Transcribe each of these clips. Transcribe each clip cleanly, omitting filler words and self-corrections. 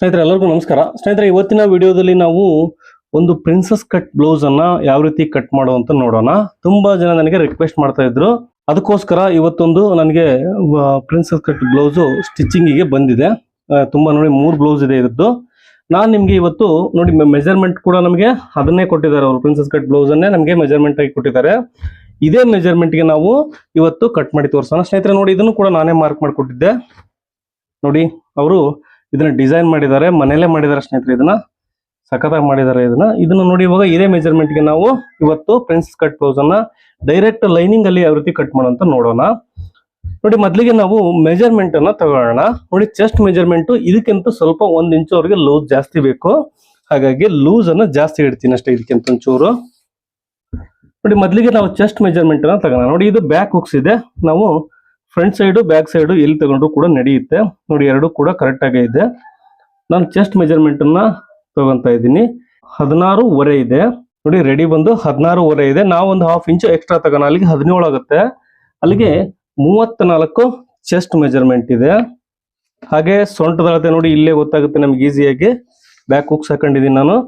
ಸ್ನೇಹಿತರೆ ಎಲ್ಲರಿಗೂ ನಮಸ್ಕಾರ. ಸ್ನೇಹಿತರೆ ಇವತ್ತಿನ ವಿಡಿಯೋದಲ್ಲಿ ನಾವು ಒಂದು ಪ್ರಿನ್ಸಸ್ ಕಟ್ ಬ್ಲೌಸ್ ಅನ್ನ ಯಾವ ರೀತಿ ಕಟ್ ಮಾಡುವಂತ ನೋಡೋಣ. ತುಂಬಾ ಜನ ನನಗೆ ರಿಕ್ವೆಸ್ಟ್ ಮಾಡ್ತಾ ಇದ್ರು, ಅದಕ್ಕೋಸ್ಕರ ಇವತ್ತೊಂದು ನನಗೆ ಪ್ರಿನ್ಸಸ್ ಕಟ್ ಬ್ಲೌಸ್ ಸ್ಟಿಚಿಂಗ್ ಗೆ ಬಂದಿದೆ. ತುಂಬಾ ನೋಡಿ 3 ಬ್ಲೌಸ್ ಇದೆ ಇದ್ದು. ನಾನು ನಿಮ್ಗೆ ಇವತ್ತು ನೋಡಿ ಮೆಜರ್ಮೆಂಟ್ ಕೂಡ ನಮಗೆ ಅದನ್ನೇ ಕೊಟ್ಟಿದ್ದಾರೆ. ಅವರು ಪ್ರಿನ್ಸಸ್ ಕಟ್ ಬ್ಲೌಸ್ ಅನ್ನೇ ನಮಗೆ ಮೆಜರ್ಮೆಂಟ್ ಆಗಿ ಕೊಟ್ಟಿದ್ದಾರೆ. ಇದೇ ಮೆಜರ್ಮೆಂಟ್ ಗೆ ನಾವು ಇವತ್ತು ಕಟ್ ಮಾಡಿ ತೋರಿಸೋಣ. ಸ್ನೇಹಿತರೆ ನೋಡಿ, ಇದನ್ನು ಕೂಡ ನಾನೇ ಮಾರ್ಕ್ ಮಾಡಿಕೊಟ್ಟಿದ್ದೆ. ನೋಡಿ ಅವರು ಇದನ್ನ ಡಿಸೈನ್ ಮಾಡಿದ್ದಾರೆ, ಮನೆಯಲ್ಲೇ ಮಾಡಿದ್ದಾರೆ ಸ್ನೇಹಿತರೆ. ಇದನ್ನ ಸಖತ್ತಾಗಿ ಮಾಡಿದ್ದಾರೆ. ಇದನ್ನ ನೋಡಿ, ಇವಾಗ ಇದೇ ಮೆಜರ್ಮೆಂಟ್ ಗೆ ನಾವು ಇವತ್ತು ಪ್ರಿನ್ಸಸ್ ಕಟ್ ಬ್ಲೌಸ್ ಅನ್ನ ಡೈರೆಕ್ಟ್ ಲೈನಿಂಗ್ ಅಲ್ಲಿ ಯಾವ ರೀತಿ ಕಟ್ ಮಾಡೋಂತ ನೋಡೋಣ. ನೋಡಿ, ಮೊದಲಿಗೆ ನಾವು ಮೆಜರ್ಮೆಂಟ್ ಅನ್ನ ತಗೊಳ್ಳೋಣ. ನೋಡಿ, ಚೆಸ್ಟ್ ಮೆಜರ್ಮೆಂಟ್ ಇದಕ್ಕಿಂತ ಸ್ವಲ್ಪ 1 ಇಂಚು ಅವ್ರಿಗೆ ಲೂಸ್ ಜಾಸ್ತಿ ಬೇಕು. ಹಾಗಾಗಿ ಲೂಸ್ ಅನ್ನ ಜಾಸ್ತಿ ಇಡ್ತೀನಿ ಅಷ್ಟೇ, ಇದಕ್ಕಿಂತ ಒಂಚೂರು. ನೋಡಿ, ಮೊದಲಿಗೆ ನಾವು ಚೆಸ್ಟ್ ಮೆಜರ್ಮೆಂಟ್ ಅನ್ನ ತಗೋಣ. ನೋಡಿ, ಇದು ಬ್ಯಾಕ್ ಹುಕ್ಸ್ ಇದೆ. ನಾವು ಫ್ರಂಟ್ ಸೈಡು ಬ್ಯಾಕ್ ಸೈಡು ಎಲ್ಲಿ ತಗೊಂಡ್ರು ಕೂಡ ನಡೆಯುತ್ತೆ. ನೋಡಿ, ಎರಡು ಕೂಡ ಕರೆಕ್ಟ್ ಆಗೇ ಇದೆ. ನಾನು ಚೆಸ್ಟ್ ಮೆಜರ್ಮೆಂಟ್ ಅನ್ನ ತಗೊಂತ ಇದ್ದೀನಿ. 16.5 ಇದೆ. ನೋಡಿ, ರೆಡಿ ಬಂದು 16.5 ಇದೆ. ನಾವು ಒಂದು 1/2 ಇಂಚು ಎಕ್ಸ್ಟ್ರಾ ತಗೋಣ. ಅಲ್ಲಿಗೆ 17 ಆಗುತ್ತೆ. ಅಲ್ಲಿಗೆ 34 ಚೆಸ್ಟ್ ಮೆಜರ್ಮೆಂಟ್ ಇದೆ. ಹಾಗೆ ಸೊಂಟದ ಅಳತೆ ನೋಡಿ, ಇಲ್ಲೇ ಗೊತ್ತಾಗುತ್ತೆ ನಮ್ಗೆ ಈಸಿಯಾಗಿ. ಬ್ಯಾಕ್ ಹುಕ್ಸ್ ಹಾಕೊಂಡಿದ್ದೀನಿ ನಾನು.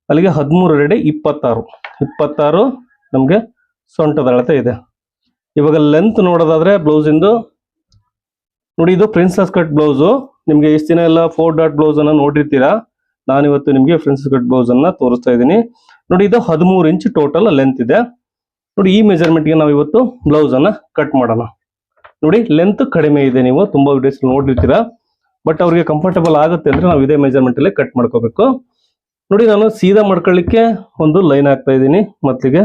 ಅಲ್ಲಿಗೆ 13 ರೆಡಿ 26 ನಮ್ಗೆ ಸೊಂಟದ ಅಳತೆ ಇದೆ. ಇವಾಗ ಲೆಂತ್ ನೋಡೋದಾದ್ರೆ ಬ್ಲೌಸ್ ಇಂದು ನೋಡಿ, ಇದು ಪ್ರಿನ್ಸಸ್ ಕಟ್ ಬ್ಲೌಸು. ನಿಮ್ಗೆ ಇಷ್ಟು ದಿನ ಎಲ್ಲ 4 ಡಾಟ್ ಬ್ಲೌಸ್ ಅನ್ನ ನೋಡಿರ್ತೀರಾ. ನಾನಿವತ್ತು ನಿಮ್ಗೆ ಪ್ರಿನ್ಸಸ್ ಕಟ್ ಬ್ಲೌಸ್ ಅನ್ನ ತೋರಿಸ್ತಾ ಇದ್ದೀನಿ. ನೋಡಿ, ಇದು 13 ಇಂಚ್ ಟೋಟಲ್ ಲೆಂತ್ ಇದೆ. ನೋಡಿ, ಈ ಮೆಜರ್ಮೆಂಟ್ ಗೆ ನಾವು ಇವತ್ತು ಬ್ಲೌಸ್ ಅನ್ನ ಕಟ್ ಮಾಡೋಣ. ನೋಡಿ, ಲೆಂತ್ ಕಡಿಮೆ ಇದೆ. ನೀವು ತುಂಬಾ ವಿಡಿಯೋಸ್ ನೋಡಿರ್ತೀರಾ, ಬಟ್ ಅವ್ರಿಗೆ ಕಂಫರ್ಟಬಲ್ ಆಗುತ್ತೆ ಅಂದ್ರೆ ನಾವು ಇದೇ ಮೆಜರ್ಮೆಂಟ್ ಅಲ್ಲೇ ಕಟ್ ಮಾಡ್ಕೋಬೇಕು. ನೋಡಿ, ನಾನು ಸೀದಾ ಮಾಡ್ಕೊಳ್ಳಿಕ್ಕೆ ಒಂದು ಲೈನ್ ಹಾಕ್ತಾ ಇದ್ದೀನಿ ಮೊದಲಿಗೆ.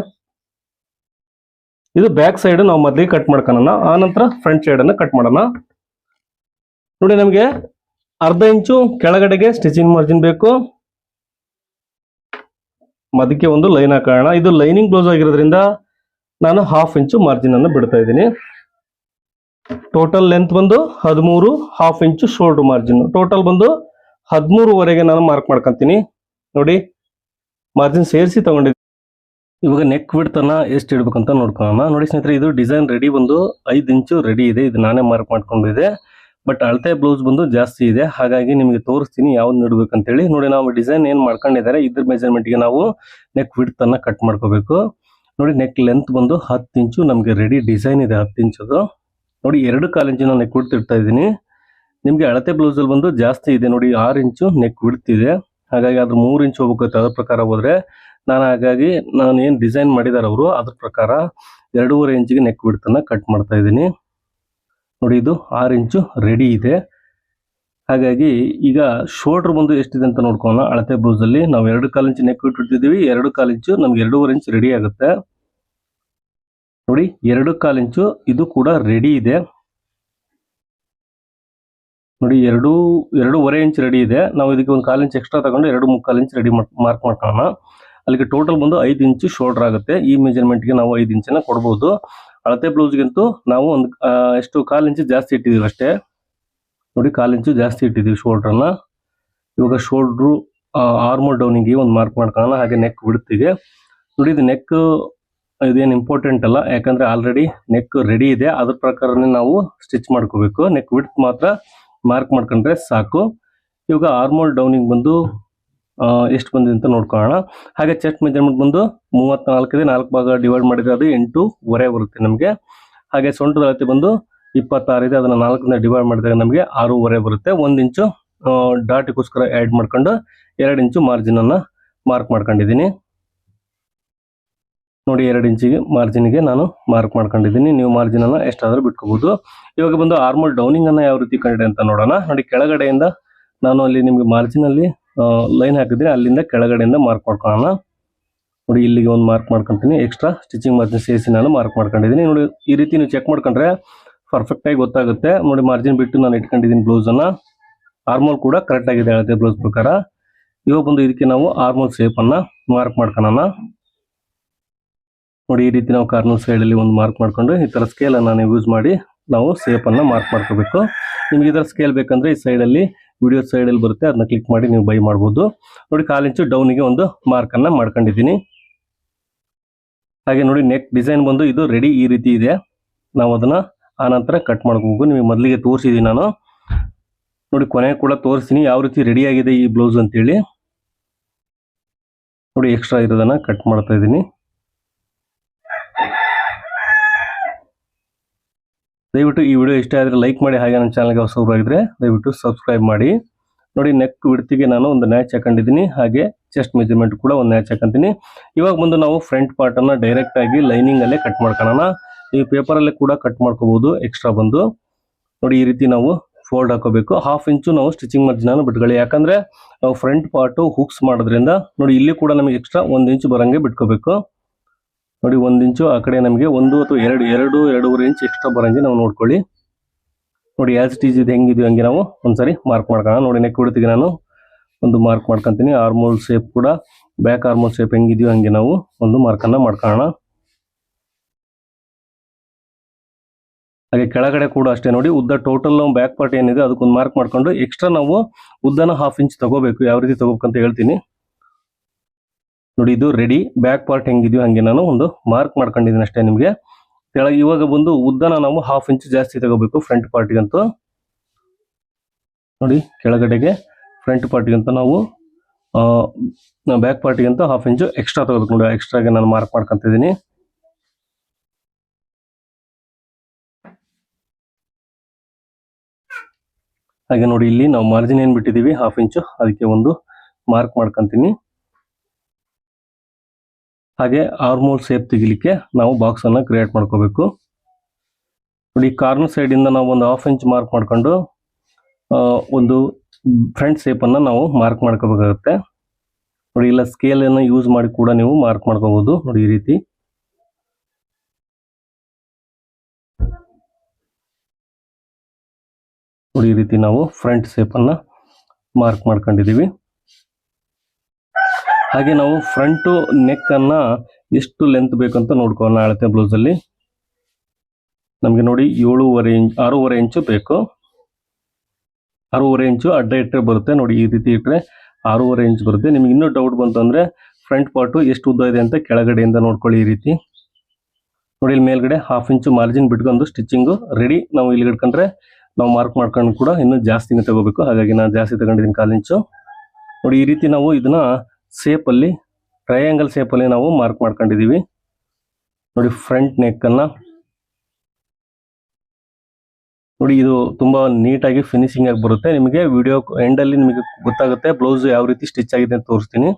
ಇದು ಬ್ಯಾಕ್ ಸೈಡ್ ನಾವು ಮೊದಲಿಗೆ ಕಟ್ ಮಾಡ್ಕೊಳ್ಳೋಣ, ಆ ನಂತರ ಫ್ರಂಟ್ ಸೈಡ್ ಅನ್ನ ಕಟ್ ಮಾಡೋಣ. ನೋಡಿ, ನಮಗೆ 1/2 ಇಂಚು ಕೆಳಗಡೆಗೆ ಸ್ಟಿಚಿಂಗ್ ಮಾರ್ಜಿನ್ ಬೇಕು. ಅದಕ್ಕೆ ಒಂದು ಲೈನ್ ಹಾಕೋಣ. ಇದು ಲೈನಿಂಗ್ ಬ್ಲೌಸ್ ಆಗಿರೋದ್ರಿಂದ ನಾನು 1/2 ಇಂಚು ಮಾರ್ಜಿನ್ ಅನ್ನು ಬಿಡ್ತಾ ಇದ್ದೀನಿ. ಟೋಟಲ್ ಲೆಂತ್ ಬಂದು 13, 1/2 ಇಂಚು ಶೋಲ್ಡರ್ ಮಾರ್ಜಿನ್. ಟೋಟಲ್ ಬಂದು 13ವರೆಗೆ ನಾನು ಮಾರ್ಕ್ ಮಾಡ್ಕೊಂತೀನಿ. ನೋಡಿ, ಮಾರ್ಜಿನ್ ಸೇರಿಸಿ ತಗೊಂಡಿದ್ದೀನಿ. ಇವಾಗ ನೆಕ್ ವಿಡ್ತನ್ನ ಎಷ್ಟು ಇಡ್ಬೇಕಂತ ನೋಡ್ಕೊಳ್ಳೋಣ. ನೋಡಿ ಸ್ನೇಹಿತರೆ, ಇದು ಡಿಸೈನ್ ರೆಡಿ ಬಂದು 5 ಇಂಚು ರೆಡಿ ಇದೆ. ಇದು ನಾನೇ ಮಾರ್ಕ್ ಮಾಡ್ಕೊಂಡಿದೆ. ಬಟ್ ಅಳತೆ ಬ್ಲೌಸ್ ಬಂದು ಜಾಸ್ತಿ ಇದೆ. ಹಾಗಾಗಿ ನಿಮಗೆ ತೋರಿಸ್ತೀನಿ ಯಾವ್ದು ಇಡ್ಬೇಕಂತೇಳಿ. ನೋಡಿ, ನಾವು ಡಿಸೈನ್ ಏನ್ ಮಾಡ್ಕೊಂಡಿದ್ದಾರೆ ಇದ್ರ ಮೆಜರ್ಮೆಂಟ್ಗೆ ನಾವು ನೆಕ್ ವಿಡ್ತನ್ನ ಕಟ್ ಮಾಡ್ಕೋಬೇಕು. ನೋಡಿ, ನೆಕ್ ಲೆಂತ್ ಬಂದು 10 ಇಂಚು ನಮಗೆ ರೆಡಿ ಡಿಸೈನ್ ಇದೆ. 10 ಇಂಚದು. ನೋಡಿ, 2.25 ಇಂಚು ನಾನು ನೆಕ್ ವಿಡ್ತ್ ಇಡ್ತಾ ಇದ್ದೀನಿ. ನಿಮ್ಗೆ ಅಳತೆ ಬ್ಲೌಸ್ ಅಲ್ಲಿ ಬಂದು ಜಾಸ್ತಿ ಇದೆ. ನೋಡಿ, 6 ಇಂಚು ನೆಕ್ ವಿಡ್ತ್ ಇದೆ. ಹಾಗಾಗಿ ಅದ್ರ 3 ಇಂಚು ಹೋಗ್ಬೇಕು. ಅದ್ರ ಪ್ರಕಾರ ಹೋದ್ರೆ ನಾನು ಏನ್ ಡಿಸೈನ್ ಮಾಡಿದಾರೆ ಅವರು, ಅದ್ರ ಪ್ರಕಾರ 2.5 ಇಂಚಿಗೆ ನೆಕ್ ವಿಡ್ತನ್ನ ಕಟ್ ಮಾಡ್ತಾ ಇದ್ದೀನಿ. ನೋಡಿ, ಇದು 6 ಇಂಚು ರೆಡಿ ಇದೆ. ಹಾಗಾಗಿ ಈಗ ಶೋಲ್ಡರ್ ಬಂದು ಎಷ್ಟಿದೆ ಅಂತ ನೋಡ್ಕೊಳ್ಳೋಣ. ಅಳತೆ ಬ್ಲೌಸ್ ಅಲ್ಲಿ ನಾವು 2.25 ಇಂಚು ನೆಕ್ ವಿಡ್ತ್ ಇಟ್ಟಿದ್ದೀವಿ. 2.25 ಇಂಚು ನಮ್ಗೆ 2.5 ಇಂಚು ರೆಡಿ ಆಗುತ್ತೆ. ನೋಡಿ, 2.25 ಇಂಚು ಇದು ಕೂಡ ರೆಡಿ ಇದೆ. ನೋಡಿ, 2.5 ಇಂಚ್ ರೆಡಿ ಇದೆ. ನಾವು ಇದಕ್ಕೆ ಒಂದು 1/4 ಇಂಚ್ ಎಕ್ಸ್ಟ್ರಾ ತಗೊಂಡು 2.75 ಇಂಚ್ ರೆಡಿ ಮಾರ್ಕ್ ಮಾಡ್ಕೊಳ್ಳೋಣ. ಅಲ್ಲಿಗೆ ಟೋಟಲ್ ಬಂದು 5 ಇಂಚು ಶೋಲ್ಡರ್ ಆಗುತ್ತೆ. ಈ ಮೆಜರ್ಮೆಂಟ್ಗೆ ನಾವು 5 ಇಂಚನ್ನ ಕೊಡ್ಬೋದು. ಅಳತೆ ಬ್ಲೌಸ್ಗಿಂತೂ ನಾವು ಒಂದು 1/4 ಇಂಚು ಜಾಸ್ತಿ ಇಟ್ಟಿದ್ದೀವಿ ಅಷ್ಟೇ. ನೋಡಿ, 1/4 ಇಂಚು ಜಾಸ್ತಿ ಇಟ್ಟಿದ್ದೀವಿ ಶೋಲ್ಡ್ರನ್ನ. ಇವಾಗ ಶೋಲ್ಡ್ರು ಆರ್ಮೋಲ್ ಡೌನಿಗೆ ಒಂದು ಮಾರ್ಕ್ ಮಾಡ್ಕೊಳ್ಳೋಣ. ಹಾಗೆ ನೆಕ್ ಬಿಡ್ತಿದೆ. ನೋಡಿ, ಇದು ನೆಕ್ ಇದೇನು ಇಂಪಾರ್ಟೆಂಟ್ ಅಲ್ಲ, ಯಾಕಂದ್ರೆ ಆಲ್ರೆಡಿ ನೆಕ್ ರೆಡಿ ಇದೆ. ಅದ್ರ ಪ್ರಕಾರನೇ ನಾವು ಸ್ಟಿಚ್ ಮಾಡ್ಕೋಬೇಕು. ನೆಕ್ ವಿಡ್ತ್ ಮಾತ್ರ ಮಾರ್ಕ್ ಮಾಡ್ಕೊಂಡ್ರೆ ಸಾಕು. ಇವಾಗ ಆರ್ಮೋಲ್ ಡೌನಿಂಗ್ ಬಂದು ಎಷ್ಟು ಬಂದಿದೆ ಅಂತ ನೋಡ್ಕೊಳ್ಳೋಣ. ಹಾಗೆ ಚೆಸ್ಟ್ ಮೆಜರ್ಮೆಂಟ್ ಬಂದು 34 ಇದೆ. 4 ಭಾಗ ಡಿವೈಡ್ ಮಾಡಿದ್ರೆ ಅದು 8.5 ಬರುತ್ತೆ ನಮಗೆ. ಹಾಗೆ ಸೊಂಟದ ಅಳತೆ ಬಂದು 26 ಇದೆ. ಅದನ್ನ 4ರಿಂದ ಡಿವೈಡ್ ಮಾಡಿದಾಗ ನಮಗೆ 6.5 ಬರುತ್ತೆ. 1 ಇಂಚು ಡಾಟಿಗೋಸ್ಕರ ಆ್ಯಡ್ ಮಾಡ್ಕೊಂಡು 2 ಇಂಚು ಮಾರ್ಜಿನ್ ಅನ್ನ ಮಾರ್ಕ್ ಮಾಡ್ಕೊಂಡಿದ್ದೀನಿ. ನೋಡಿ, 2 ಇಂಚಿಗೆ ಮಾರ್ಜಿನ್ಗೆ ನಾನು ಮಾರ್ಕ್ ಮಾಡ್ಕೊಂಡಿದ್ದೀನಿ. ನೀವು ಮಾರ್ಜಿನ್ ಅನ್ನ ಎಷ್ಟಾದ್ರೂ ಬಿಟ್ಕೋಬಹುದು. ಇವಾಗ ಬಂದು ಆರ್ಮೋಲ್ ಡೌನಿಂಗ್ ಅನ್ನ ಯಾವ ರೀತಿ ಕಂಡಿದೆ ಅಂತ ನೋಡೋಣ. ನೋಡಿ, ಕೆಳಗಡೆಯಿಂದ ನಾನು ಅಲ್ಲಿ ನಿಮ್ಗೆ ಮಾರ್ಜಿನ್ ಅಲ್ಲಿ ಲೈನ್ ಹಾಕಿದ್ರೆ ಅಲ್ಲಿಂದ ಕೆಳಗಡೆಯಿಂದ ಮಾರ್ಕ್ ಮಾಡ್ಕೊಳ್ಳೋಣ. ನೋಡಿ, ಇಲ್ಲಿಗೆ ಒಂದು ಮಾರ್ಕ್ ಮಾಡ್ಕೊಂತೀನಿ. ಎಕ್ಸ್ಟ್ರಾ ಸ್ಟಿಚಿಂಗ್ ಮಾರ್ಜಿನ್ ಸೇರಿಸಿ ನಾನು ಮಾರ್ಕ್ ಮಾಡ್ಕೊಂಡಿದ್ದೀನಿ. ನೋಡಿ, ಈ ರೀತಿ ನೀವು ಚೆಕ್ ಮಾಡ್ಕೊಂಡ್ರೆ ಪರ್ಫೆಕ್ಟ್ ಆಗಿ ಗೊತ್ತಾಗುತ್ತೆ. ನೋಡಿ, ಮಾರ್ಜಿನ್ ಬಿಟ್ಟು ನಾನು ಇಟ್ಕೊಂಡಿದ್ದೀನಿ ಬ್ಲೌಸ್ ಅನ್ನ. ಆರ್ಮೋಲ್ ಕೂಡ ಕರೆಕ್ಟ್ ಆಗಿದೆ ಅಳತೆ ಬ್ಲೌಸ್ ಪ್ರಕಾರ. ಇವಾಗ ಬಂದು ಇದಕ್ಕೆ ನಾವು ಆರ್ಮೋಲ್ ಶೇಪ್ ಅನ್ನ ಮಾರ್ಕ್ ಮಾಡ್ಕೊಳ್ಳೋಣ. ನೋಡಿ, ಈ ರೀತಿ ನಾವು ಕಾರ್ನರ್ ಸೈಡ್ ಅಲ್ಲಿ ಒಂದು ಮಾರ್ಕ್ ಮಾಡ್ಕೊಂಡು ಈ ತರ ಸ್ಕೇಲ್ ಅನ್ನ ಯೂಸ್ ಮಾಡಿ ನಾವು ಶೇಪ್ ಅನ್ನ ಮಾರ್ಕ್ ಮಾಡ್ಕೋಬೇಕು. ನಿಮ್ಗೆ ಇದರ ಸ್ಕೇಲ್ ಬೇಕಂದ್ರೆ ಈ ಸೈಡ್ ಅಲ್ಲಿ ವಿಡಿಯೋ ಸೈಡ್ ಅಲ್ಲಿ ಬರುತ್ತೆ, ಅದನ್ನ ಕ್ಲಿಕ್ ಮಾಡಿ ನೀವು ಬೈ ಮಾಡಬಹುದು. ನೋಡಿ, 1/4 ಇಂಚು ಡೌನಿಗೆ ಒಂದು ಮಾರ್ಕ್ ಅನ್ನ ಮಾಡ್ಕೊಂಡಿದ್ದೀನಿ. ಹಾಗೆ ನೋಡಿ, ನೆಕ್ ಡಿಸೈನ್ ಬಂದು ಇದು ರೆಡಿ ಈ ರೀತಿ ಇದೆ. ನಾವು ಅದನ್ನ ಆ ನಂತರ ಕಟ್ ಮಾಡ್ಕೋಬೇಕು. ನಿಮಗೆ ಮೊದಲಿಗೆ ತೋರಿಸಿದ್ದೀನಿ ನಾನು. ನೋಡಿ ಕೊನೆ ಕೂಡ ತೋರಿಸ್ತೀನಿ ಯಾವ ರೀತಿ ರೆಡಿ ಆಗಿದೆ ಈ ಬ್ಲೌಸ್ ಅಂತೇಳಿ. ನೋಡಿ ಎಕ್ಸ್ಟ್ರಾ ಇರೋದನ್ನ ಕಟ್ ಮಾಡ್ತಾ ಇದ್ದೀನಿ. ದಯವಿಟ್ಟು ಈ ವಿಡಿಯೋ ಇಷ್ಟ ಆದರೆ ಲೈಕ್ ಮಾಡಿ, ಹಾಗೆ ನನ್ನ ಚಾನಲ್ಗೆ ಹೊಸಬರಾಗಿದ್ರೆ ದಯವಿಟ್ಟು ಸಬ್ಸ್ಕ್ರೈಬ್ ಮಾಡಿ. ನೋಡಿ ನೆಕ್ ವಿಡ್ತಿಗೆ ನಾನು ಒಂದು ನ್ಯಾಚ್ ಹಾಕೊಂಡಿದ್ದೀನಿ, ಹಾಗೆ ಚೆಸ್ಟ್ ಮೆಜರ್ಮೆಂಟ್ ಕೂಡ ಒಂದು ನ್ಯಾಚ್ ಹಾಕೊಂತೀನಿ. ಇವಾಗ ಬಂದು ನಾವು ಫ್ರಂಟ್ ಪಾರ್ಟ್ ಅನ್ನ ಡೈರೆಕ್ಟ್ ಆಗಿ ಲೈನಿಂಗ್ ಅಲ್ಲೇ ಕಟ್ ಮಾಡ್ಕೊಳ್ಳೋಣ. ಈ ಪೇಪರ್ ಅಲ್ಲೇ ಕೂಡ ಕಟ್ ಮಾಡ್ಕೋಬಹುದು. ಎಕ್ಸ್ಟ್ರಾ ಬಂದು ನೋಡಿ ಈ ರೀತಿ ನಾವು ಫೋಲ್ಡ್ ಹಾಕೋಬೇಕು. 1/2 ಇಂಚು ನಾವು ಸ್ಟಿಚಿಂಗ್ ಮಾರ್ಜಿನ್ ಬಿಟ್ಕೊಳ್ಳಿ, ಯಾಕಂದ್ರೆ ನಾವು ಫ್ರಂಟ್ ಪಾರ್ಟ್ ಹುಕ್ಸ್ ಮಾಡೋದ್ರಿಂದ ನೋಡಿ ಇಲ್ಲಿ ಕೂಡ ನಮಗೆ ಎಕ್ಸ್ಟ್ರಾ 1 ಇಂಚು ಬರಂಗೆ ಬಿಟ್ಕೋಬೇಕು. ನೋಡಿ 1 ಇಂಚು ಆ ಕಡೆ ನಮಗೆ 1 ಅಥವಾ 2.5 ಇಂಚ್ ಎಕ್ಸ್ಟ್ರಾ ಬರಂಗೆ ನಾವು ನೋಡ್ಕೊಳ್ಳಿ. ನೋಡಿ ಆಸ್ ಇಟ್ ಈಸ್ ಇದು ಹೆಂಗಿದೆಯೋ ಹಂಗೆ ನಾವು ಒಂದ್ಸರಿ ಮಾರ್ಕ್ ಮಾಡ್ಕೊಳ್ಳೋಣ. ನೋಡಿ ನೆಕ್ ಬಿಡ್ತಿಗೆ ನಾನು ಒಂದು ಮಾರ್ಕ್ ಮಾಡ್ಕೊಂತೀನಿ. ಆರ್ಮೋಲ್ ಶೇಪ್ ಕೂಡ ಬ್ಯಾಕ್ ಆರ್ಮೋಲ್ ಶೇಪ್ ಹೆಂಗಿದೆಯೋ ಹಂಗೆ ನಾವು ಒಂದು ಮಾರ್ಕನ್ನ ಮಾಡ್ಕೊಳ್ಳೋಣ. ಹಾಗೆ ಕೆಳಗಡೆ ಕೂಡ ಅಷ್ಟೇ ನೋಡಿ ಉದ್ದ ಟೋಟಲ್ ನಾವು ಬ್ಯಾಕ್ ಪಾರ್ಟ್ ಏನಿದೆ ಅದಕ್ಕೊಂದು ಮಾರ್ಕ್ ಮಾಡ್ಕೊಂಡು ಎಕ್ಸ್ಟ್ರಾ ನಾವು ಉದ್ದನ 1/2 ಇಂಚ್ ತಗೋಬೇಕು. ಯಾವ ರೀತಿ ತಗೋಬೇಕಂತ ಹೇಳ್ತೀನಿ. ನೋಡಿ ಇದು ರೆಡಿ. ಬ್ಯಾಕ್ ಪಾರ್ಟ್ ಹೆಂಗಿದೆಯೋ ಹಂಗೆ ನಾನು ಒಂದು ಮಾರ್ಕ್ ಮಾಡ್ಕೊಂಡಿದ್ದೀನಿ ಅಷ್ಟೇ ನಿಮಗೆ. ಕೆಳಗೆ ಇವಾಗ ಬಂದು ಉದ್ದನ ನಾವು 1/2 ಇಂಚ್ ಜಾಸ್ತಿ ತಗೋಬೇಕು ಫ್ರಂಟ್ ಪಾರ್ಟಿಗಂತೂ. ನೋಡಿ ಕೆಳಗಡೆಗೆ ಫ್ರಂಟ್ ಪಾರ್ಟಿಗಂತ ನಾವು ಬ್ಯಾಕ್ ಪಾರ್ಟಿಗಂತ 1/2 ಇಂಚ್ ಎಕ್ಸ್ಟ್ರಾ ತಗೋಬೇಕು. ನೋಡಿ ಎಕ್ಸ್ಟ್ರಾಗೆ ನಾನು ಮಾರ್ಕ್ ಮಾಡ್ಕೊಂತಿದ್ದೀನಿ. ಹಾಗೆ ನೋಡಿ ಇಲ್ಲಿ ನಾವು ಮಾರ್ಜಿನ್ ಏನ್ ಬಿಟ್ಟಿದೀವಿ 1/2 ಇಂಚು, ಅದಕ್ಕೆ ಒಂದು ಮಾರ್ಕ್ ಮಾಡ್ಕೊಂತೀನಿ. ಹಾಗೆ ಆರ್ಮೋಲ್ ಶೇಪ್ ತೆಗಿಲಿಕ್ಕೆ ನಾವು ಬಾಕ್ಸ್ ಅನ್ನ ಕ್ರಿಯೇಟ್ ಮಾಡ್ಕೋಬೇಕು. ನೋಡಿ ಕಾರ್ನರ್ ಸೈಡ್ ಇಂದ ನಾವು ಒಂದು 1/2 ಇಂಚ್ ಮಾರ್ಕ್ ಮಾಡ್ಕೊಂಡು ಒಂದು ಫ್ರಂಟ್ ಶೇಪ್ ಅನ್ನ ನಾವು ಮಾರ್ಕ್ ಮಾಡ್ಕೋಬೇಕಾಗುತ್ತೆ. ನೋಡಿ ಇಲ್ಲ ಸ್ಕೇಲ್ ಅನ್ನ ಯೂಸ್ ಮಾಡಿ ಕೂಡ ನೀವು ಮಾರ್ಕ್ ಮಾಡ್ಕೋಬಹುದು. ನೋಡಿ ಈ ರೀತಿ ನೋಡಿ ಈ ರೀತಿ ನಾವು ಫ್ರಂಟ್ ಶೇಪ್ ಅನ್ನ ಮಾರ್ಕ್ ಮಾಡ್ಕೊಂಡಿದೀವಿ. ಹಾಗೆ ನಾವು ಫ್ರಂಟ್ ನೆಕ್ ಅನ್ನ ಎಷ್ಟು ಲೆಂತ್ ಬೇಕಂತ ನೋಡ್ಕೊಳ್ಳೋಣ. ಅಳತೆ ಬ್ಲೌಸ್ ಅಲ್ಲಿ ನಮಗೆ ನೋಡಿ 6.5 ಇಂಚು ಬೇಕು. 6.5 ಇಂಚು ಅಡ್ಡ ಇಟ್ಟರೆ ಬರುತ್ತೆ. ನೋಡಿ ಈ ರೀತಿ ಇಟ್ಟರೆ 6.5 ಇಂಚ್ ಬರುತ್ತೆ. ನಿಮ್ಗೆ ಇನ್ನೂ ಡೌಟ್ ಬಂತು ಅಂದ್ರೆ ಫ್ರಂಟ್ ಪಾರ್ಟ್ ಎಷ್ಟು ಉದ್ದ ಇದೆ ಅಂತ ಕೆಳಗಡೆಯಿಂದ ನೋಡ್ಕೊಳ್ಳಿ. ಈ ರೀತಿ ನೋಡಿ ಇಲ್ಲಿ ಮೇಲ್ಗಡೆ 1/2 ಇಂಚು ಮಾರ್ಜಿನ್ ಬಿಟ್ಕೊಂಡು ಸ್ಟಿಚಿಂಗು ರೆಡಿ. ನಾವು ಇಲ್ಲಿ ಇಟ್ಕೊಂಡ್ರೆ ನಾವು ಮಾರ್ಕ್ ಮಾಡ್ಕೊಂಡು ಕೂಡ ಇನ್ನೂ ಜಾಸ್ತಿನೇ ತಗೋಬೇಕು. ಹಾಗಾಗಿ ನಾನು ಜಾಸ್ತಿ ತಗೊಂಡಿದ್ದೀನಿ 1/4 ಇಂಚು. ನೋಡಿ ಈ ರೀತಿ ನಾವು ಇದನ್ನ ಶೇಪ್ ಅಲ್ಲಿ ಟ್ರಯಾಂಗಲ್ ಶೇಪ್ ಅಲ್ಲಿ ನಾವು ಮಾರ್ಕ್ ಮಾಡ್ಕೊಂಡಿದೀವಿ. ನೋಡಿ ಫ್ರಂಟ್ ನೆಕ್ ಅನ್ನ ನೋಡಿ ಇದು ತುಂಬಾ ನೀಟಾಗಿ ಫಿನಿಶಿಂಗ್ ಆಗಿ ಬರುತ್ತೆ. ನಿಮಗೆ ವಿಡಿಯೋ ಎಂಡ್ ಅಲ್ಲಿ ನಿಮಗೆ ಗೊತ್ತಾಗುತ್ತೆ ಬ್ಲೌಸ್ ಯಾವ ರೀತಿ ಸ್ಟಿಚ್ ಆಗಿದೆ ಅಂತ ತೋರಿಸ್ತೀನಿ.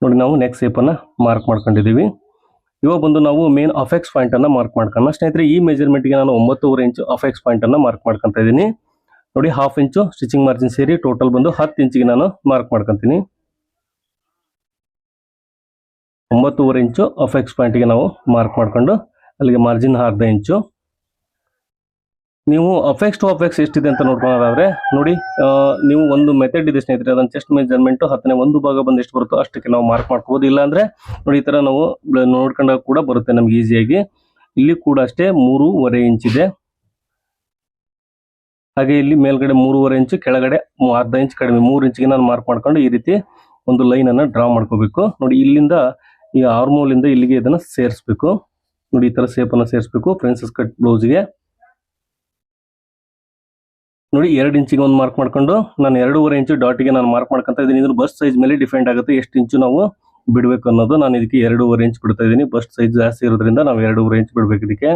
ನೋಡಿ ನಾವು ನೆಕ್ ಶೇಪ್ ಅನ್ನ ಮಾರ್ಕ್ ಮಾಡ್ಕೊಂಡಿದೀವಿ. ಇವಾಗ ಬಂದು ನಾವು ಮೇನ್ ಅಫೆಕ್ಸ್ ಪಾಯಿಂಟ್ ಅನ್ನ ಮಾರ್ಕ್ ಮಾಡ್ಕೊಳ್ಳೋಣ. ಸ್ನೇಹಿತರೆ ಈ ಮೆಜರ್ಮೆಂಟ್ ಗೆ ನಾನು 9.5 ಇಂಚು ಅಫೆಕ್ಸ್ ಪಾಯಿಂಟ್ ಅನ್ನ ಮಾರ್ಕ್ ಮಾಡ್ಕೊಂತ ಇದ್ದೀನಿ. ನೋಡಿ 1/2 ಇಂಚು ಸ್ಟಿಚಿಂಗ್ ಮಾರ್ಜಿನ್ ಸೇರಿ ಟೋಟಲ್ ಬಂದು 10 ಇಂಚಿಗೆ ನಾನು ಮಾರ್ಕ್ ಮಾಡ್ಕೊಂತೀನಿ. 9.5 ಇಂಚು ಅಫೆಕ್ಸ್ ಪಾಯಿಂಟ್ ಗೆ ನಾವು ಮಾರ್ಕ್ ಮಾಡ್ಕೊಂಡು ಅಲ್ಲಿಗೆ ಮಾರ್ಜಿನ್ 1/2 ಇಂಚು. ನೀವು ಅಫೆಕ್ಸ್ ಟು ಅಫೆಕ್ಸ್ ಎಷ್ಟಿದೆ ಅಂತ ನೋಡ್ಕೊಳ್ಳೋದಾದ್ರೆ ನೋಡಿ ನೀವು ಒಂದು ಮೆಥಡ್ ಇದೆ ಸ್ನೇಹಿತರೆ. ಅದನ್ನ ಚೆಸ್ಟ್ ಮೆಜರ್ಮೆಂಟ್ 10ನೇ 1 ಭಾಗ ಬಂದು ಎಷ್ಟು ಬರುತ್ತೋ ಅಷ್ಟಕ್ಕೆ ನಾವು ಮಾರ್ಕ್ ಮಾಡ್ಕೋಬಹುದು. ಇಲ್ಲ ಅಂದ್ರೆ ನೋಡಿ ಈ ತರ ನಾವು ನೋಡ್ಕೊಂಡಾಗ ಕೂಡ ಬರುತ್ತೆ ನಮ್ಗೆ ಈಸಿಯಾಗಿ. ಇಲ್ಲಿ ಕೂಡ ಅಷ್ಟೇ 3.5 ಇಂಚ್ ಇದೆ. ಹಾಗೆ ಇಲ್ಲಿ ಮೇಲ್ಗಡೆ 3.5 ಇಂಚು, ಕೆಳಗಡೆ 1/2 ಇಂಚ್ ಕಡಿಮೆ 3 ಇಂಚಿಗೆ ನಾನು ಮಾರ್ಕ್ ಮಾಡ್ಕೊಂಡು ಈ ರೀತಿ ಒಂದು ಲೈನ್ ಅನ್ನ ಡ್ರಾ ಮಾಡ್ಕೋಬೇಕು. ನೋಡಿ ಇಲ್ಲಿಂದ ಈ ಆರ್ಮೋಲ್ ಇಂದ ಇಲ್ಲಿಗೆ ಇದನ್ನ ಸೇರಿಸಬೇಕು. ನೋಡಿ ಈ ತರ ಶೇಪ್ ಅನ್ನ ಸೇರಿಸಬೇಕು ಪ್ರಿನ್ಸೆಸ್ ಕಟ್ ಬ್ಲೌಸ್ ಗೆ. ನೋಡಿ 2 ಇಂಚಿಗೆ ಒಂದು ಮಾರ್ಕ್ ಮಾಡ್ಕೊಂಡು ನಾನು 2.5 ಇಂಚು ಡಾಟಿಗೆ ನಾನು ಮಾರ್ಕ್ ಮಾಡ್ಕೊಂತ ಇದ್ದೀನಿ. ಇದ್ರ ಬಸ್ಟ್ ಸೈಜ್ ಮೇಲೆ ಡಿಪೆಂಡ್ ಆಗುತ್ತೆ ಎಷ್ಟು ಇಂಚು ನಾವು ಬಿಡಬೇಕು ಅನ್ನೋದು. ನಾನು ಇದಕ್ಕೆ 2.5 ಇಂಚ್ ಬಿಡ್ತಾ ಇದ್ದೀನಿ. ಬಸ್ಟ್ ಸೈಜ್ ಜಾಸ್ತಿ ಇರೋದ್ರಿಂದ ನಾವು 2.5 ಇಂಚ್ ಬಿಡ್ಬೇಕು ಇದಕ್ಕೆ.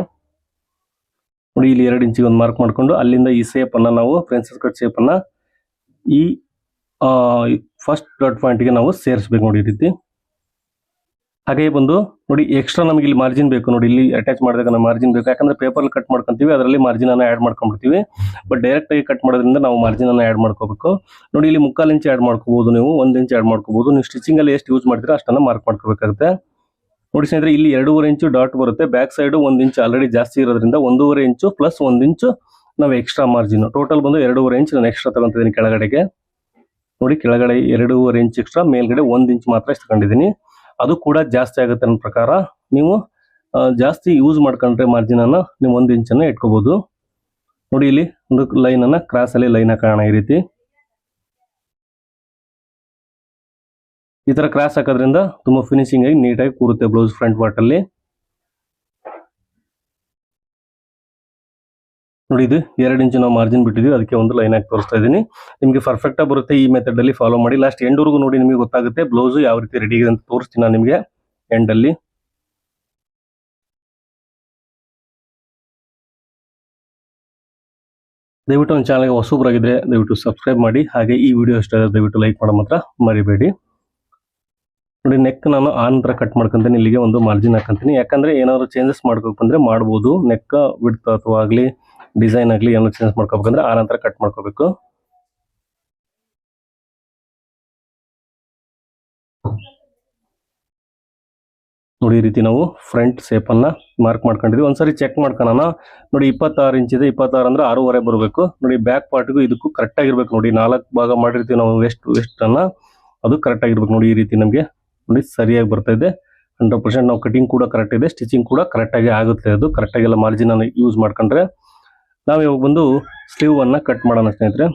ನೋಡಿ ಇಲ್ಲಿ 2 ಇಂಚಿಗೆ ಒಂದು ಮಾರ್ಕ್ ಮಾಡ್ಕೊಂಡು ಅಲ್ಲಿಂದ ಈ ಶೇಪ್ ಅನ್ನ ನಾವು ಪ್ರಿನ್ಸೆಸ್ ಕಟ್ ಶೇಪ್ ಅನ್ನ ಈ ಫಸ್ಟ್ ಡಾಟ್ ಪಾಯಿಂಟ್ ಗೆ ನಾವು ಸೇರಿಸಬೇಕು. ನೋಡಿ ಈ ರೀತಿ. ಹಾಗೆ ಬಂದು ನೋಡಿ ಎಕ್ಸ್ಟ್ರಾ ನಮಗೆ ಇಲ್ಲಿ ಮಾರ್ಜಿನ್ ಬೇಕು. ನೋಡಿ ಇಲ್ಲಿ ಅಟ್ಯಾಚ್ ಮಾಡಿದಾಗ ನಾವು ಮಾರ್ಜಿನ್ ಬೇಕು, ಯಾಕಂದ್ರೆ ಪೇಪರ್ ಕಟ್ ಮಾಡ್ಕೊಂತೀವಿ ಅದರಲ್ಲಿ ಮಾರ್ಜಿನ್ ಅನ್ನ ಆಡ್ ಮಾಡ್ಕೊಂಡ್ಬಿಡ್ತೀವಿ. ಬಟ್ ಡೈರೆಕ್ಟ್ ಆಗಿ ಕಟ್ ಮಾಡೋದ್ರಿಂದ ನಾವು ಮಾರ್ಜಿನ್ ಅನ್ನ ಆಡ್ ಮಾಡ್ಕೋಬೇಕು. ನೋಡಿ ಇಲ್ಲಿ 3/4 ಇಂಚ್ ಆಡ್ ಮಾಡ್ಕೋಬಹುದು, ನೀವು 1 ಇಂಚ್ ಆಡ್ ಮಾಡ್ಕೋಬಹುದು. ನೀವು ಸ್ಟಿಚಿಂಗ್ ಅಲ್ಲಿ ಎಷ್ಟು ಯೂಸ್ ಮಾಡ್ತೀರಾ ಅಷ್ಟನ್ನ ಮಾರ್ಕ್ ಮಾಡ್ಕೋಬೇಕಾಗುತ್ತೆ. ನೋಡಿ ಸ್ನೇಹಿತರೆ ಇಲ್ಲಿ 2.5 ಇಂಚು ಡಾಟ್ ಬರುತ್ತೆ. ಬ್ಯಾಕ್ ಸೈಡ್ 1 ಇಂಚ್ ಆಲ್ರೆಡಿ ಜಾಸ್ತಿ ಇರೋದ್ರಿಂದ 1.5 ಇಂಚು ಪ್ಲಸ್ 1 ಇಂಚು ನಾವು ಎಕ್ಸ್ಟ್ರಾ ಮಾರ್ಜಿನ್ ಟೋಟಲ್ ಬಂದು 2.5 ಇಂಚ್ ನಾನು ಎಕ್ಸ್ಟ್ರಾ ತಗೊಂತಿದ್ದೀನಿ ಕೆಳಗಡೆಗೆ. ನೋಡಿ ಕೆಳಗಡೆ 2.5 ಇಂಚ್ ಎಕ್ಸ್ಟ್ರಾ, ಮೇಲ್ಗಡೆ 1 ಇಂಚ್ ಮಾತ್ರ ತಗೊಂಡಿದ್ದೀನಿ. ಅದು ಕೂಡ ಜಾಸ್ತಿ ಆಗುತ್ತೆ ನನ್ನ ಪ್ರಕಾರ. ನೀವು ಜಾಸ್ತಿ ಯೂಸ್ ಮಾಡ್ಕೊಂಡ್ರೆ ಮಾರ್ಜಿನ್ ಅನ್ನ ನೀವು 1 ಇಂಚನ್ನ ಇಟ್ಕೋಬಹುದು. ನೋಡಿ ಇಲ್ಲಿ ಒಂದು ಲೈನ್ ಅನ್ನ ಕ್ರಾಸ್ ಅಲ್ಲಿ ಲೈನ್ ಹಾಕೋಣ. ಈ ರೀತಿ ಈ ತರ ಕ್ರಾಸ್ ಹಾಕೋದ್ರಿಂದ ತುಂಬಾ ಫಿನಿಶಿಂಗ್ ಆಗಿ ನೀಟಾಗಿ ಕೂರುತ್ತೆ ಬ್ಲೌಸ್ ಫ್ರಂಟ್ ಪಾರ್ಟ್ ಅಲ್ಲಿ. ನೋಡಿ ಇದು 2 ಇಂಚು ನಾವು ಮಾರ್ಜಿನ್ ಬಿಟ್ಟಿದ್ವಿ, ಅದಕ್ಕೆ ಒಂದು ಲೈನ್ ಹಾಕಿ ತೋರಿಸ್ತಾ ಇದ್ದೀನಿ. ನಿಮಗೆ ಪರ್ಫೆಕ್ಟ್ ಆಗಿ ಬರುತ್ತೆ. ಈ ಮೆಥಡ್ ಅಲ್ಲಿ ಫಾಲೋ ಮಾಡಿ. ಲಾಸ್ಟ್ ಎಂಡ್ವರೆಗೂ ನೋಡಿ, ನಿಮಗೆ ಗೊತ್ತಾಗುತ್ತೆ ಬ್ಲೌಸ್ ಯಾವ ರೀತಿ ರೆಡಿ ಇದೆ ಅಂತ ತೋರಿಸ್ತೀನಿ ನಾನು ನಿಮಗೆ ಎಂಡ್ ಅಲ್ಲಿ. ದಯವಿಟ್ಟು ಒಂದು ಚಾನಲ್ಗೆ ಹೊಸಬರಾಗಿದ್ರೆ ದಯವಿಟ್ಟು ಸಬ್ಸ್ಕ್ರೈಬ್ ಮಾಡಿ. ಹಾಗೆ ಈ ವಿಡಿಯೋ ಇಷ್ಟ ಆದರೆ ದಯವಿಟ್ಟು ಲೈಕ್ ಮಾಡೋ ಮಾತ್ರ ಮರಿಬೇಡಿ. ನೋಡಿ ನೆಕ್ ನಾನು ಆ ನಂತರ ಕಟ್ ಮಾಡ್ಕೊಂತೀನಿ. ಇಲ್ಲಿಗೆ ಒಂದು ಮಾರ್ಜಿನ್ ಹಾಕೊಂತೀನಿ. ಯಾಕಂದ್ರೆ ಏನಾದ್ರು ಚೇಂಜಸ್ ಮಾಡ್ಕೋಬೇಕು ಅಂದ್ರೆ ಮಾಡ್ಬೋದು. ನೆಕ್ ವಿಡ್ತ್ ಅಥವಾ ಆಗಲಿ ಡಿಸೈನ್ ಆಗಲಿ ಏನಾದ್ರು ಚೇಂಜ್ ಮಾಡ್ಕೋಬೇಕಂದ್ರೆ ಆ ನಂತರ ಕಟ್ ಮಾಡ್ಕೋಬೇಕು. ನೋಡಿ ಈ ರೀತಿ ನಾವು ಫ್ರಂಟ್ ಶೇಪ್ ಅನ್ನ ಮಾರ್ಕ್ ಮಾಡ್ಕೊಂಡಿದ್ವಿ. ಒಂದ್ಸರಿ ಚೆಕ್ ಮಾಡ್ಕೊಳ್ಳೋಣ. ನೋಡಿ 26 ಇಂಚ್ ಇದೆ. 26 ಅಂದ್ರೆ 6.5 ಬರಬೇಕು. ನೋಡಿ ಬ್ಯಾಕ್ ಪಾರ್ಟ್ಗೂ ಇದಕ್ಕೂ ಕರೆಕ್ಟ್ ಆಗಿರ್ಬೇಕು. ನೋಡಿ 4 ಭಾಗ ಮಾಡಿರ್ತೀವಿ ನಾವು ವೆಸ್ಟ್ ಅನ್ನ, ಅದು ಕರೆಕ್ಟ್ ಆಗಿರ್ಬೇಕು. ನೋಡಿ ಈ ರೀತಿ ನಮಗೆ ನೋಡಿ ಸರಿಯಾಗಿ ಬರ್ತಾ ಇದೆ. 100% ನಾವು ಕಟಿಂಗ್ ಕೂಡ ಕರೆಕ್ಟ್ ಇದೆ, ಸ್ಟಿಚಿಂಗ್ ಕೂಡ ಕರೆಕ್ಟ್ ಆಗಿ ಆಗುತ್ತೆ. ಅದು ಕರೆಕ್ಟ್ ಆಗಿ ಎಲ್ಲ ಮಾರ್ಜಿನ್ ಅನ್ನು ಯೂಸ್ ಮಾಡ್ಕೊಂಡ್ರೆ ನಾವು ಇವಾಗ ಬಂದು ಸ್ಲೀವ್ ಅನ್ನ ಕಟ್ ಮಾಡೋಣ ಸ್ನೇಹಿತರೆ.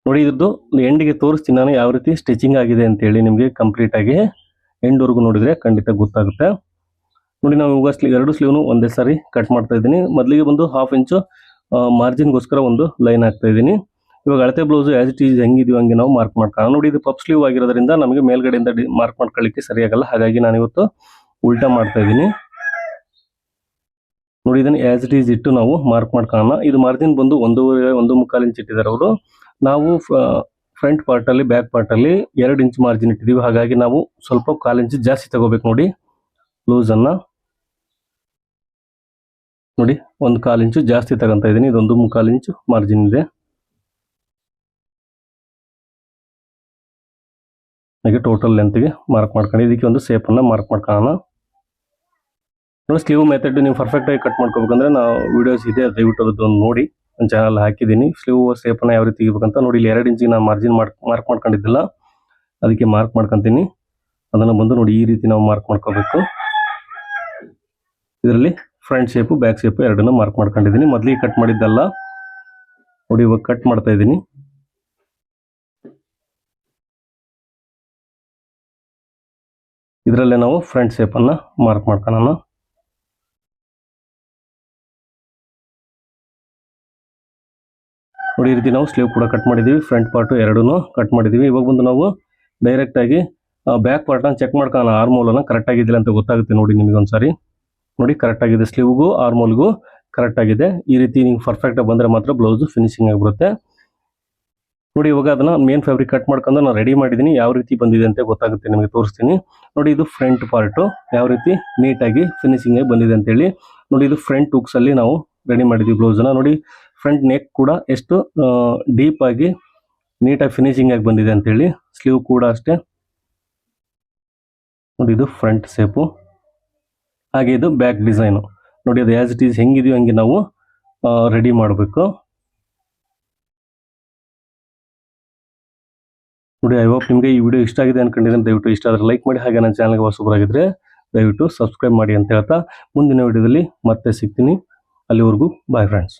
ನೋಡಿ ಇದ್ರದ್ದು ಎಂಡಿಗೆ ತೋರಿಸ್ತೀನಿ ನಾನು ಯಾವ ರೀತಿ ಸ್ಟಿಚಿಂಗ್ ಆಗಿದೆ ಅಂತ ಹೇಳಿ. ನಿಮಗೆ ಕಂಪ್ಲೀಟ್ ಆಗಿ ಎಂಡ್ ವರೆಗೂ ನೋಡಿದ್ರೆ ಖಂಡಿತ ಗೊತ್ತಾಗುತ್ತೆ. ನೋಡಿ ನಾವು ಇವಾಗ ಎರಡು ಸ್ಲೀವ್ನು ಒಂದೇ ಸಾರಿ ಕಟ್ ಮಾಡ್ತಾ ಇದ್ದೀನಿ. ಮೊದಲಿಗೆ ಬಂದು 1/2 ಇಂಚು ಮಾರ್ಜಿನ್ಗೋಸ್ಕರ ಒಂದು ಲೈನ್ ಹಾಕ್ತಾ ಇದ್ದೀನಿ. ಇವಾಗ ಅಳತೆ ಬ್ಲೌಸ್ ಆಸ್ ಇಟ್ ಈಸ್ ಹೆಂಗಿದೀವಿ ಹಂಗೆ ನಾವು ಮಾರ್ಕ್ ಮಾಡ್ಕೊಳ್ಳೋಣ. ನೋಡಿ ಇದು ಪಫ್ ಸ್ಲೀವ್ ಆಗಿರೋದ್ರಿಂದ ನಮಗೆ ಮೇಲ್ಗಡೆಯಿಂದ ಮಾರ್ಕ್ ಮಾಡ್ಕೊಳ್ಳಿಕ್ಕೆ ಸರಿಯಾಗಲ್ಲ. ಹಾಗಾಗಿ ನಾನು ಇವತ್ತು ಉಲ್ಟಾ ಮಾಡ್ತಾ ಇದ್ದೀನಿ. ನೋಡಿ ಇದನ್ನು ಆಸ್ ಇಟ್ ಈಸ್ ಇಟ್ಟು ನಾವು ಮಾರ್ಕ್ ಮಾಡ್ಕೊಳ್ಳೋಣ. ಇದು ಮಾರ್ಜಿನ್ ಬಂದು 1.25 ಇಂಚ್ ಇಟ್ಟಿದ್ದಾರೆ ಅವರು. ನಾವು ಫ್ರಂಟ್ ಪಾರ್ಟ್ ಅಲ್ಲಿ ಬ್ಯಾಕ್ ಪಾರ್ಟ್ ಅಲ್ಲಿ 2 ಇಂಚ್ ಮಾರ್ಜಿನ್ ಇಟ್ಟಿದೀವಿ. ಹಾಗಾಗಿ ನಾವು ಸ್ವಲ್ಪ 1/4 ಇಂಚ್ ಜಾಸ್ತಿ ತಗೋಬೇಕು. ನೋಡಿ ಲೂಸ್ ಅನ್ನ ನೋಡಿ 1/4 ಇಂಚು ಜಾಸ್ತಿ ತಗೊಂತ ಇದ್ದೀನಿ. ಇದೊಂದು 1/4 ಇಂಚು ಮಾರ್ಜಿನ್ ಇದೆ. ಹಾಗೆ ಟೋಟಲ್ ಲೆಂತ್ಗೆ ಮಾರ್ಕ್ ಮಾಡ್ಕೊಂಡು ಇದಕ್ಕೆ ಒಂದು ಶೇಪ್ ಅನ್ನ ಮಾರ್ಕ್ ಮಾಡ್ಕೊಳ್ಳೋಣ. ನೋಡಿ ಸ್ಲೀವ್ ಮೆಥಡ್ ನೀವು ಪರ್ಫೆಕ್ಟ್ ಆಗಿ ಕಟ್ ಮಾಡ್ಕೋಬೇಕಂದ್ರೆ ನಾವು ವಿಡಿಯೋಸ್ ಇದೆ, ದಯವಿಟ್ಟು ಅದನ್ನು ನೋಡಿ. ನನ್ನ ಚಾನಲ್ ಹಾಕಿದ್ದೀನಿ. ಸ್ಲೀವ್ ಶೇಪ್ ಅನ್ನ ಯಾವ ರೀತಿ ತೆಗಿಬೇಕಂತ ನೋಡಿ. ಇಲ್ಲಿ 2 ಇಂಚಿಗೆ ನಾನು ಮಾರ್ಜಿನ್ ಮಾರ್ಕ್ ಮಾಡ್ಕೊಂಡಿದ್ದಿಲ್ಲ, ಅದಕ್ಕೆ ಮಾರ್ಕ್ ಮಾಡ್ಕೊಂತೀನಿ. ಅದನ್ನ ಬಂದು ನೋಡಿ ಈ ರೀತಿ ನಾವು ಮಾರ್ಕ್ ಮಾಡ್ಕೋಬೇಕು. ಇದರಲ್ಲಿ ಫ್ರಂಟ್ ಶೇಪು ಬ್ಯಾಕ್ ಶೇಪು ಎರಡನ್ನ ಮಾರ್ಕ್ ಮಾಡ್ಕೊಂಡಿದ್ದೀನಿ. ಮೊದಲಿಗೆ ಕಟ್ ಮಾಡಿದ್ದಲ್ಲ. ನೋಡಿ ಇವಾಗ ಕಟ್ ಮಾಡ್ತಾ ಇದ್ದೀನಿ. ಇದರಲ್ಲೇ ನಾವು ಫ್ರಂಟ್ ಶೇಪ್ ಅನ್ನ ಮಾರ್ಕ್ ಮಾಡ್ಕೊಳ್ಳೋಣ. ನೋಡಿ ಈ ರೀತಿ ನಾವು ಸ್ಲೀವ್ ಕೂಡ ಕಟ್ ಮಾಡಿದೀವಿ. ಫ್ರಂಟ್ ಪಾರ್ಟ್ ಎರಡೂ ಕಟ್ ಮಾಡಿದೀವಿ. ಇವಾಗ ಬಂದು ನಾವು ಡೈರೆಕ್ಟ್ ಆಗಿ ಬ್ಯಾಕ್ ಪಾರ್ಟ್ ನ ಚೆಕ್ ಮಾಡ್ಕೊಳ್ಳೋಣ. ಆರ್ಮೋಲ್ ಅನ್ನ ಕರೆಕ್ಟ್ ಆಗಿದಿಲ್ಲ ಅಂತ ಗೊತ್ತಾಗುತ್ತೆ. ನೋಡಿ ನಿಮಗೆ ಒಂದ್ಸಾರಿ ನೋಡಿ ಕರೆಕ್ಟ್ ಆಗಿದೆ. ಸ್ಲೀವ್ಗೂ ಆರ್ಮೋಲ್ಗೂ ಕರೆಕ್ಟ್ ಆಗಿದೆ. ಈ ರೀತಿ ನೀವು ಪರ್ಫೆಕ್ಟ್ ಆಗಿ ಬಂದ್ರೆ ಮಾತ್ರ ಬ್ಲೌಸ್ ಫಿನಿಶಿಂಗ್ ಆಗಿಬಿಡುತ್ತೆ. ನೋಡಿ ಇವಾಗ ಅದನ್ನ ಮೇನ್ ಫ್ಯಾಬ್ರಿಕ್ ಕಟ್ ಮಾಡ್ಕೊಂಡು ನಾನು ರೆಡಿ ಮಾಡಿದ್ದೀನಿ. ಯಾವ ರೀತಿ ಬಂದಿದೆ ಅಂತ ಗೊತ್ತಾಗುತ್ತೆ, ನಿಮಗೆ ತೋರಿಸ್ತೀನಿ. ನೋಡಿ ಇದು ಫ್ರಂಟ್ ಪಾರ್ಟ್ ಯಾವ ರೀತಿ ನೀಟಾಗಿ ಫಿನಿಶಿಂಗ್ ಆಗಿ ಬಂದಿದೆ ಅಂತ ಹೇಳಿ. ನೋಡಿ ಇದು ಫ್ರಂಟ್ ಹುಕ್ಸ್ ಅಲ್ಲಿ ನಾವು ರೆಡಿ ಮಾಡಿದ್ವಿ ಬ್ಲೌಸ್ ನ. ನೋಡಿ ಫ್ರಂಟ್ ನೆಕ್ ಕೂಡ ಎಷ್ಟು ಡೀಪ್ ಆಗಿ ನೀಟಾಗಿ ಫಿನಿಶಿಂಗ್ ಆಗಿ ಬಂದಿದೆ ಅಂತ ಹೇಳಿ. ಸ್ಲೀವ್ ಕೂಡ ಅಷ್ಟೇ. ನೋಡಿ ಇದು ಫ್ರಂಟ್ ಶೇಪು, ಹಾಗೆ ಇದು ಬ್ಯಾಕ್ ಡಿಸೈನು. ನೋಡಿ ಅದು ಆಸ್ ಇಟ್ ಈಸ್ ಹೆಂಗಿದೆಯೋ ಹಂಗೆ ನಾವು ರೆಡಿ ಮಾಡಬೇಕು. ನೋಡಿ ಐ ಹೋಪ್ ನಿಮಗೆ ಈ ವಿಡಿಯೋ ಇಷ್ಟ ಆಗಿದೆ ಅನ್ಕೊಂಡಿದ್ದೀನಿ. ದಯವಿಟ್ಟು ಇಷ್ಟ ಆದರೆ ಲೈಕ್ ಮಾಡಿ. ಹಾಗೆ ನನ್ನ ಚಾನಲ್ಗೆ ಹೊಸಬರಾಗಿದ್ರೆ ದಯವಿಟ್ಟು ಸಬ್ಸ್ಕ್ರೈಬ್ ಮಾಡಿ ಅಂತ ಹೇಳ್ತಾ ಮುಂದಿನ ವಿಡಿಯೋದಲ್ಲಿ ಮತ್ತೆ ಸಿಗ್ತೀನಿ. ಅಲ್ಲಿವರೆಗೂ ಬಾಯ್ ಫ್ರೆಂಡ್ಸ್.